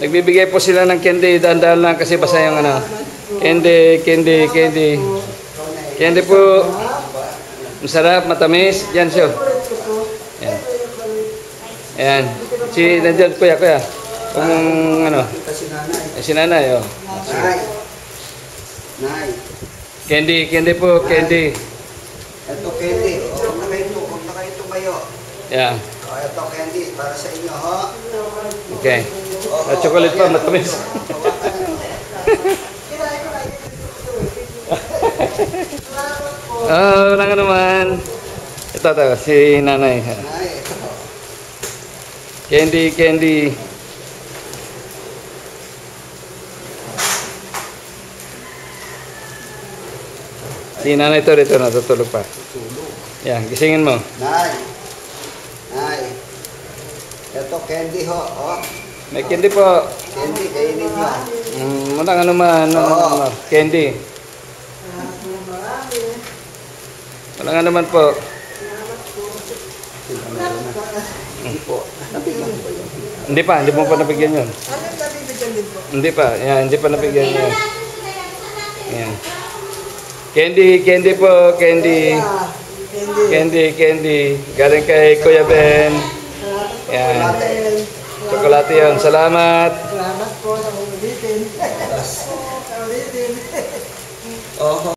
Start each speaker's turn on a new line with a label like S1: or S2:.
S1: Nagbibigay po sila ng candy. Dahan-dahan lang kasi basa yung ano. Candy, candy, candy. Candy po. Masarap, matamis. Yan siya. Yan. Ayan. Nandyan, kuya. Kung ano. Si nanay, oh.
S2: Nay.
S1: Candy po, candy.
S2: Ito candy. Huwag na kayo tumayo.
S1: Yeah.
S2: Ito candy para sa inyo, ho.
S1: Okay. Chocolate pa, matamis. Wala ka naman. Ito, si nanay. Candy. Si nanay ito, rito natutulog pa. Yan, gisingin mo.
S2: Nay. Ito candy, ho.
S1: May candy po.
S2: Candy, kainin nyo.
S1: Wala ka naman. Candy. Wala nga naman po. Hindi mo pa nabigyan yun. Hindi pa. Yan, hindi pa nabigyan yun. Yan. Candy po, candy. Candy. Galing kay Kuya Ben. Yan. Chocolate yun. Salamat.
S2: Salamat po sa ulitin.